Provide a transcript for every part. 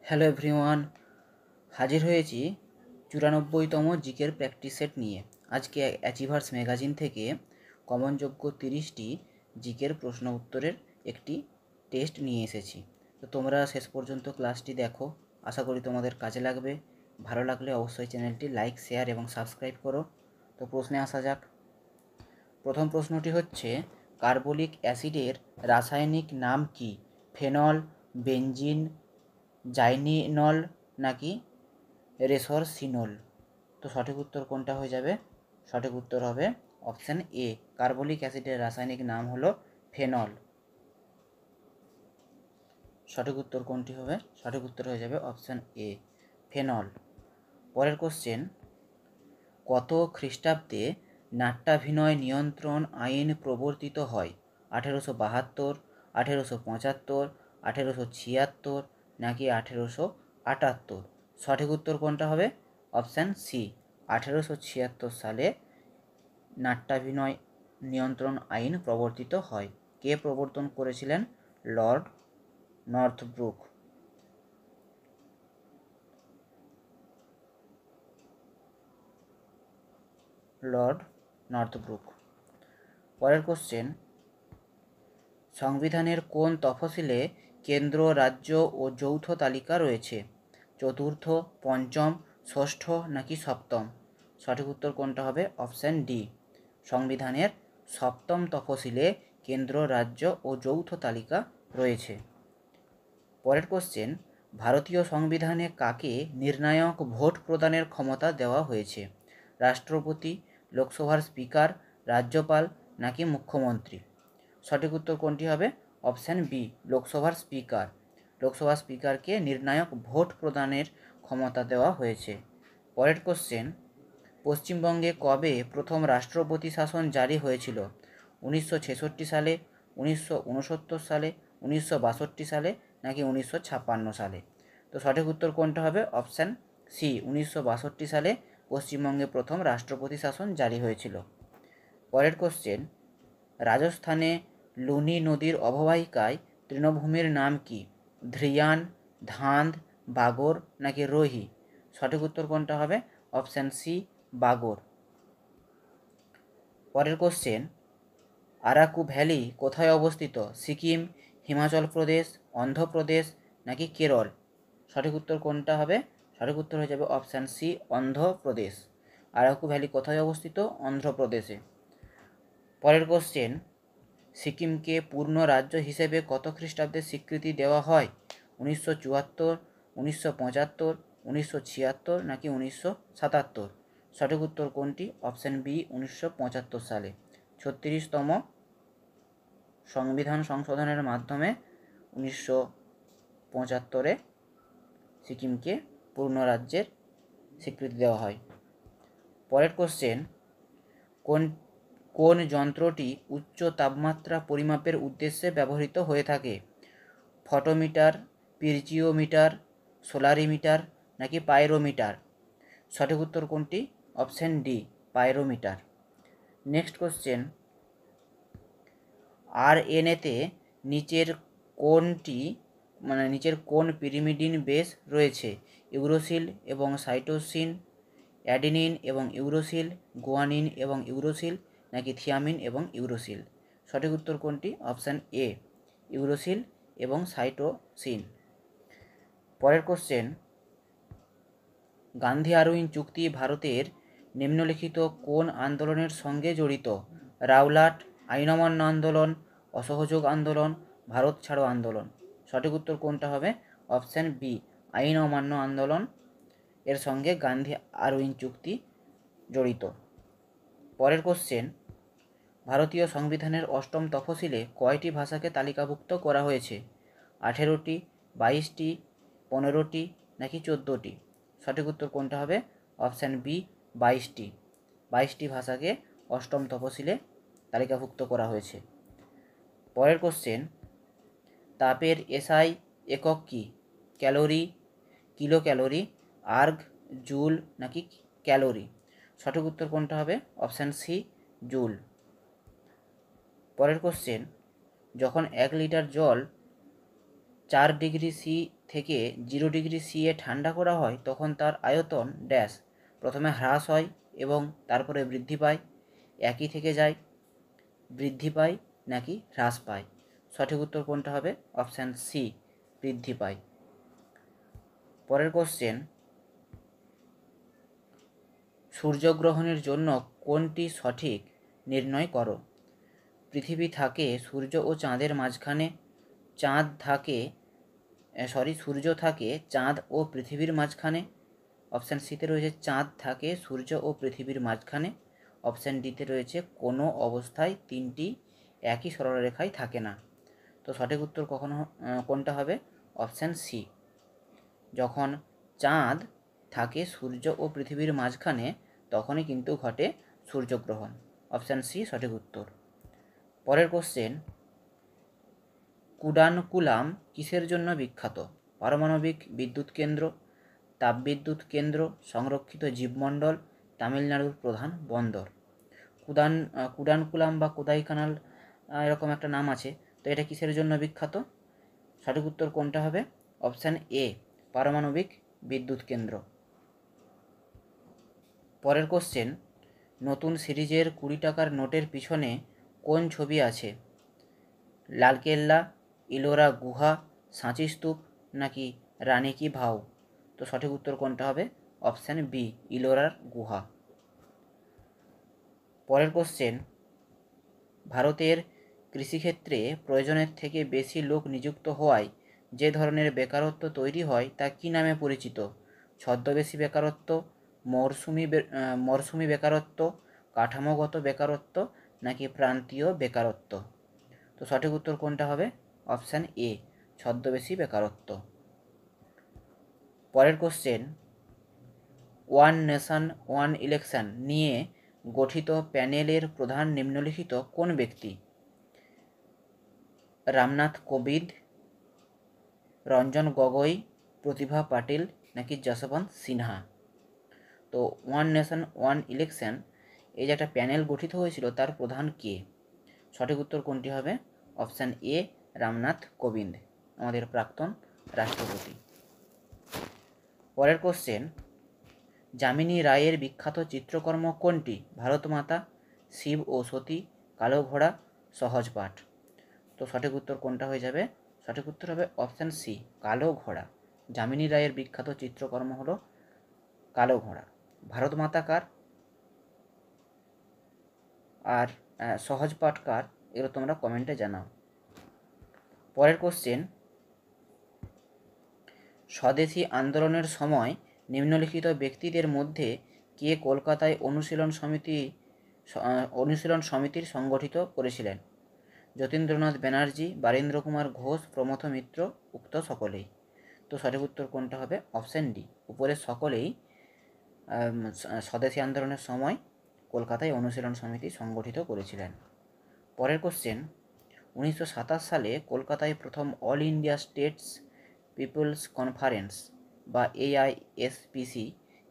Hello everyone, হাজির হয়েছি 94তম জিকের প্র্যাকটিস সেট নিয়ে। আজকে অ্যাচিভার্স ম্যাগাজিন থেকে কমনযোগ্য 30টি জিকের প্রশ্ন উত্তরের একটি টেস্ট নিয়ে এসেছি। তো তোমরা শেষ পর্যন্ত ক্লাসটি দেখো, আশা করি তোমাদের কাজে লাগবে। ভালো লাগলে অবশ্যই চ্যানেলটি লাইক, শেয়ার এবং সাবস্ক্রাইব করো। তো প্রশ্নে আসা যাক। প্রথম প্রশ্নটি হচ্ছে, কার্বলিক অ্যাসিডের রাসায়নিক নাম কি? ফেনল, বেনজিন, জাইনিনল নাকি রেসরসিনল? তো সঠিক উত্তর কোনটা হয়ে যাবে? সঠিক উত্তর হবে অপশান এ, কার্বলিক অ্যাসিডের রাসায়নিক নাম হলো ফেনল। সঠিক উত্তর কোনটি হবে? সঠিক উত্তর হয়ে যাবে অপশান এ, ফেনল। পরের কোশ্চেন, কত খ্রিস্টাব্দে নাট্যাভিনয় নিয়ন্ত্রণ আইন প্রবর্তিত হয়? 1872, 1875, 1876 নাকি 1878? সঠিক উত্তর কোনটা হবে? অপশান সি, 1876 সালে নাট্যাভিনয় নিয়ন্ত্রণ আইন প্রবর্তিত হয়। কে প্রবর্তন করেছিলেন? Lord Northbrook. Lord Northbrook. পরের কোশ্চেন, সংবিধানের কোন তফসিলে কেন্দ্র, রাজ্য ও যৌথ তালিকা রয়েছে? চতুর্থ, পঞ্চম, ষষ্ঠ নাকি সপ্তম? সঠিক উত্তর কোনটা হবে? অপশান ডি, সংবিধানের সপ্তম তফসিলে কেন্দ্র, রাজ্য ও যৌথ তালিকা রয়েছে। পরের কোশ্চেন, ভারতীয় সংবিধানে কাকে নির্ণায়ক ভোট প্রদানের ক্ষমতা দেওয়া হয়েছে? রাষ্ট্রপতি, লোকসভার স্পিকার, রাজ্যপাল নাকি মুখ্যমন্ত্রী? সঠিক উত্তর কোনটি হবে? অপশান বি, লোকসভার স্পিকার। লোকসভার স্পিকারকে নির্ণায়ক ভোট প্রদানের ক্ষমতা দেওয়া হয়েছে। পরের কোশ্চেন, পশ্চিমবঙ্গে কবে প্রথম রাষ্ট্রপতি শাসন জারি হয়েছিল? 1966 সালে, 1969 সালে, 1962 সালে নাকি 1956 সালে? তো সঠিক উত্তর কোনটা হবে? অপশান সি, 1962 সালে পশ্চিমবঙ্গে প্রথম রাষ্ট্রপতি শাসন জারি হয়েছিল। পরের কোশ্চেন, রাজস্থানে লুনি নদীর অববাহিকায় তৃণভূমির নাম কি? ধ্রিয়ান, ধান্ধ, বাগর নাকি রোহি? সঠিক উত্তর কোনটা হবে? অপশান সি, বাগর। পরের কোশ্চেন, আরাকু ভ্যালি কোথায় অবস্থিত? সিকিম, হিমাচল প্রদেশ, অন্ধ্রপ্রদেশ নাকি কেরল? সঠিক উত্তর কোনটা হবে? সঠিক উত্তর হয়ে যাবে option C, Andhra Pradesh. Araku valley কোথায় অবস্থিত? অন্ধ্রপ্রদেশে। পরের কোশ্চেন, সিকিমকে পূর্ণ রাজ্য হিসেবে কত খ্রিস্টাব্দে স্বীকৃতি দেওয়া হয়? 1974, 1975, 1976 নাকি 1977? সঠিক উত্তর কোনটি? অপশান বি, 1975 সালে। 36তম সংবিধান সংশোধনের মাধ্যমে 1975-এ সিকিমকে পূর্ণ রাজ্যের স্বীকৃতি দেওয়া হয়। পরের কোশ্চেন, কোন কোন যন্ত্রটি উচ্চ তাপমাত্রা পরিমাপের উদ্দেশ্যে ব্যবহৃত হয়ে থাকে? ফটোমিটার, পিরজিওমিটার, সোলারিমিটার নাকি পাইরোমিটার? সঠিক উত্তর কোনটি? Option D, pyrometer. Next question, আরএনএতে নিচের কোনটি নিচের কোন পিরিমিডিন বেস রয়েছে? ইউরোসিল এবং সাইটোসিন, অ্যাডিনিন এবং ইউরোসিল, গুয়ানিন এবং ইউরোসিল নাকি থিয়ামিন এবং ইউরোসিল? সঠিক উত্তর কোনটি? অপশান এ, ইউরোসিল এবং সাইটোসিন। পরের কোশ্চেন, গান্ধী আরউইন চুক্তি ভারতের নিম্নলিখিত কোন আন্দোলনের সঙ্গে জড়িত? রাওলাট, আইন অমান্য আন্দোলন, অসহযোগ আন্দোলন, ভারত ছাড়ো আন্দোলন? সঠিক উত্তর কোনটা হবে? অপশান বি, আইন অমান্য আন্দোলন এর সঙ্গে গান্ধী আরউইন চুক্তি জড়িত। পরের কোশ্চেন, ভারতীয় সংবিধানের অষ্টম তফসিলে কয়টি ভাষাকে তালিকাভুক্ত করা হয়েছে? 18টি, 22টি, 15টি নাকি 14টি? সঠিক উত্তর কোনটা হবে? Option B, 22টি। 22টি ভাষাকে অষ্টম তফসিলে তালিকাভুক্ত করা হয়েছে। পরের কোশ্চেন, তাপের এসআই একক কি? Calorie, kilo calorie, erg, joule নাকি ক্যালোরি? সঠিক উত্তর কোনটা হবে? Option C, joule. পরের কোশ্চেন, যখন 1 লিটার জল 4 ডিগ্রি সি থেকে 0°C ঠান্ডা করা হয় তখন তার আয়তন ড্যাশ প্রথমে হ্রাস হয় এবং তারপরে বৃদ্ধি পায়, একই থেকে যায়, বৃদ্ধি পায় নাকি হ্রাস পায়? সঠিক উত্তর কোনটা হবে? অপশান সি, বৃদ্ধি পায়। পরের কোশ্চেন, সূর্যগ্রহণের জন্য কোনটি সঠিক নির্ণয় করো? পৃথিবী থাকে সূর্য ও চাঁদের মাঝখানে, সূর্য থাকে চাঁদ ও পৃথিবীর মাঝখানে। অপশান সিতে রয়েছে চাঁদ থাকে সূর্য ও পৃথিবীর মাঝখানে। অপশান ডিতে রয়েছে কোনো অবস্থায় তিনটি একই সরলরেখায় থাকে না। তো সঠিক উত্তর কোনটা হবে? অপশান সি, যখন চাঁদ থাকে সূর্য ও পৃথিবীর মাঝখানে তখনই কিন্তু ঘটে সূর্যগ্রহণ। অপশান সি সঠিক উত্তর। পরের কোশ্চেন, কুডানকুলাম কিসের জন্য বিখ্যাত? পারমাণবিক বিদ্যুৎ কেন্দ্র, তাপবিদ্যুৎ কেন্দ্র, সংরক্ষিত জীবমণ্ডল, তামিলনাড়ুর প্রধান বন্দর। কুডানকুলাম বা কোদাইকানাল এরকম একটা নাম আছে, তো এটা কিসের জন্য বিখ্যাত? সঠিক উত্তর কোনটা হবে? অপশান এ, পারমাণবিক বিদ্যুৎ কেন্দ্র। পরের কোশ্চেন, নতুন সিরিজের 20 টাকার নোটের পিছনে কোন ছবি আছে? লালকেল্লা, ইলোরা গুহা, সাঁচি স্তূপ নাকি রানী কি ভাও? তো সঠিক উত্তর কোনটা হবে? অপশান বি, ইলোরার গুহা। পরের কোশ্চেন, ভারতের কৃষিক্ষেত্রে প্রয়োজনের থেকে বেশি লোক নিযুক্ত হওয়ায় যে ধরনের বেকারত্ব তৈরি হয় তা কী নামে পরিচিত? ছদ্মবেশী বেকারত্ব, মরশুমি বেকারত্ব, কাঠামোগত বেকারত্ব নাকি প্রান্তীয় বেকারত্ব? তো সঠিক উত্তর কোনটা হবে? অপশান এ, ছদ্মবেশী বেকারত্ব। পরের question, one nation one election নিয়ে গঠিত প্যানেলের প্রধান নিম্নলিখিত কোন ব্যক্তি? রামনাথ কোবিন্দ, রঞ্জন গগৈ, প্রতিভা পাটিল নাকি যশবন্ত সিনহা? তো ওয়ান নেশন ওয়ান ইলেকশন এই যে একটা প্যানেল গঠিত হয়েছিল তার প্রধান কে? সঠিক উত্তর কোনটি হবে? অপশান এ, রামনাথ কোবিন্দ, আমাদের প্রাক্তন রাষ্ট্রপতি। পরের কোশ্চেন, যামিনী রায়ের বিখ্যাত চিত্রকর্ম কোনটি? ভারতমাতা, শিব ও সতী, কালো ঘোড়া, সহজ পাঠ। তো সঠিক উত্তর কোনটা হয়ে যাবে? সঠিক উত্তর হবে অপশান সি, কালো ঘোড়া। যামিনী রায়ের বিখ্যাত চিত্রকর্ম হলো কালো ঘোড়া। ভারতমাতা কার আর সহজ পাঠ কার, এগুলো তোমরা কমেন্টে জানাও। পরের কোশ্চেন, স্বদেশী আন্দোলনের সময় নিম্নলিখিত ব্যক্তিদের মধ্যে কে কলকাতায় অনুশীলন সমিতির সংগঠিত করেছিলেন? যতীন্দ্রনাথ ব্যানার্জি, বারীন্দ্র কুমার ঘোষ, প্রমথ মিত্র, উক্ত সকলেই। তো সঠিক উত্তর কোনটা হবে? অপশান ডি, উপরের সকলেই স্বদেশী আন্দোলনের সময় কলকাতায় অনুশীলন সমিতি সংগঠিত করেছিলেন। পরের কোশ্চেন, 1927 সালে কলকাতায় প্রথম all India States People's Conference বা AISPC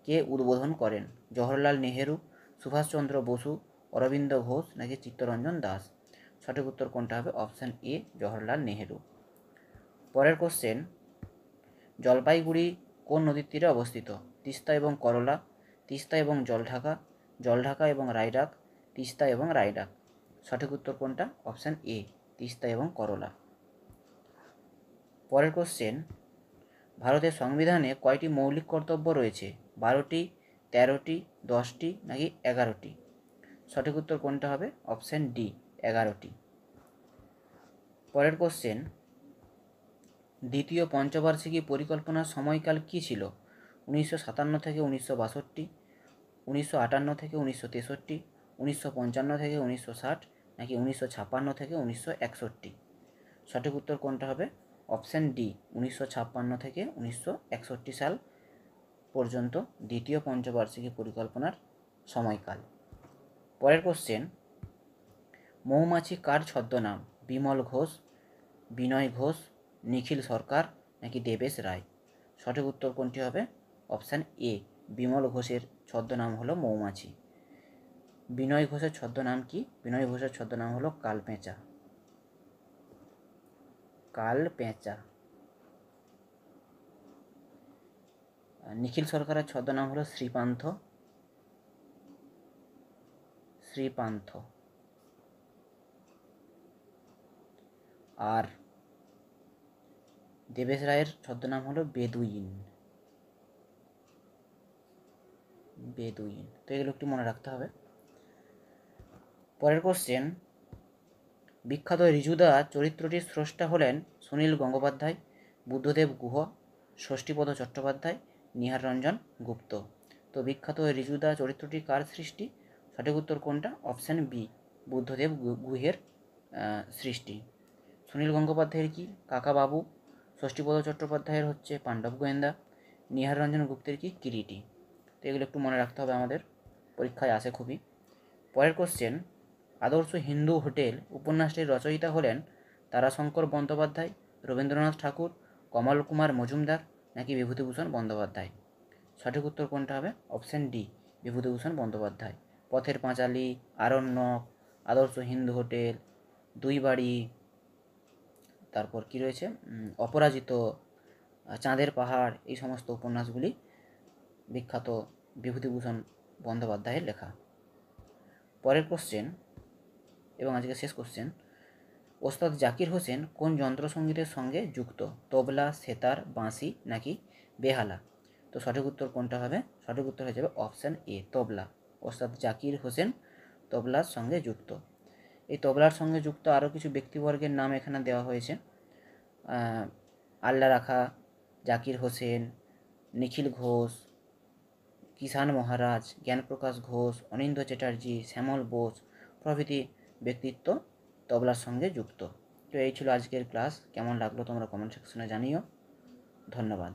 কে উদ্বোধন করেন? জওহরলাল নেহেরু, সুভাষচন্দ্র বসু, অরবিন্দ ঘোষ নাকি চিত্তরঞ্জন দাস? সঠিক উত্তর কোনটা হবে? Option A, Jawaharlal Nehru. পরের কোশ্চেন, জলপাইগুড়ি কোন নদীর তীরে অবস্থিত? তিস্তা এবং করলা, তিস্তা এবং জলঢাকা এবং রায়ডাক, তিস্তা এবং রায়ডাক। সঠিক উত্তর কোনটা? অপশান এ, তিস্তা এবং করলা। পরের কোশ্চেন, ভারতের সংবিধানে কয়টি মৌলিক কর্তব্য রয়েছে? 12টি, 13টি, 10টি নাকি 11টি? সঠিক উত্তর কোনটা হবে? অপশান ডি, 11টি। পরের কোশ্চেন, দ্বিতীয় পঞ্চবার্ষিকী পরিকল্পনার সময়কাল কী ছিল? 1957 থেকে 1962, 1958 থেকে 1963, 1955 থেকে 1960 নাকি 1956 থেকে 1961? সঠিক উত্তর কোনটা হবে? অপশান ডি, 1956 থেকে 1961 সাল পর্যন্ত দ্বিতীয় পঞ্চবার্ষিকী পরিকল্পনার সময়কাল। পরের কোশ্চেন, মৌমাছি কার ছদ্মনাম? বিমল ঘোষ, বিনয় ঘোষ, নিখিল সরকার নাকি দেবেশ রায়? সঠিক উত্তর কোনটি হবে? অপশান এ, বিমল ঘোষের ছদ্মনাম হলো মৌমাছি। বিনয় ঘোষের ছদ্মনাম কি? বিনয় ঘোষের ছদ্মনাম হলো কালপেঁচা। কালপেঁচা। নিখিল সরকারের ছদ্মনাম হলো শ্রীপান্থ। আর দেবেশ রায়ের ছদ্মনাম হলো বেদুইন। তো এগুলো একটু মনে রাখতে হবে। পরের কোশ্চেন, বিখ্যাত ঋজুদা চরিত্রটির স্রষ্টা হলেন সুনীল গঙ্গোপাধ্যায়, বুদ্ধদেব গুহ, ষষ্ঠীপদ চট্টোপাধ্যায়, নিহার রঞ্জন গুপ্ত। তো বিখ্যাত ঋজুদা চরিত্রটি কার সৃষ্টি? সঠিক উত্তর কোনটা? অপশান বি, বুদ্ধদেব গুহের সৃষ্টি। সুনীল গঙ্গোপাধ্যায়ের কি? কাকাবাবু। ষষ্ঠীপদ চট্টোপাধ্যায়ের হচ্ছে পাণ্ডব গোয়েন্দা। নিহার রঞ্জন গুপ্তের কি? কিরিটি। তো এগুলো একটু মনে রাখতে হবে, আমাদের পরীক্ষায় আসে খুবই। পরের কোশ্চেন, আদর্শ হিন্দু হোটেল উপন্যাসটির রচয়িতা হলেন তারাশঙ্কর বন্দ্যোপাধ্যায়, রবীন্দ্রনাথ ঠাকুর, কমল কুমার মজুমদার নাকি বিভূতিভূষণ বন্দ্যোপাধ্যায়? সঠিক উত্তর কোনটা হবে? Option D, Bibhutibhushan Bandyopadhyay. পথের পাঁচালী, আরণ্যক, আদর্শ হিন্দু হোটেল, দুই বাড়ি, তারপর কি রয়েছে, অপরাজিত, চাঁদের পাহাড়, এই সমস্ত উপন্যাসগুলি বিখ্যাত বিভূতিভূষণ বন্দ্যোপাধ্যায়ের লেখা। পরের কোশ্চেন এবং আজকে শেষ কোশ্চেন, ওস্তাদ জাকির হোসেন কোন যন্ত্রসঙ্গীতের সঙ্গে যুক্ত? তবলা, সেতার, বাঁশি নাকি বেহালা? তো সঠিক উত্তর কোনটা হবে? সঠিক উত্তর হয়ে যাবে অপশান এ, তবলা। ওস্তাদ জাকির হোসেন তবলার সঙ্গে যুক্ত। এই তবলার সঙ্গে যুক্ত আরও কিছু ব্যক্তিবর্গের নাম এখানে দেওয়া হয়েছে। আল্লা রাখা, জাকির হোসেন, নিখিল ঘোষ, কিষাণ মহারাজ, জ্ঞানপ্রকাশ ঘোষ, অনিন্দ্য চ্যাটার্জি, শ্যামল বোস প্রভৃতি ব্যক্তিত্ব তবলার সঙ্গে যুক্ত। তো এই ছিল আজকের ক্লাস। কেমন লাগলো তোমরা কমেন্ট সেকশনে জানিও। ধন্যবাদ।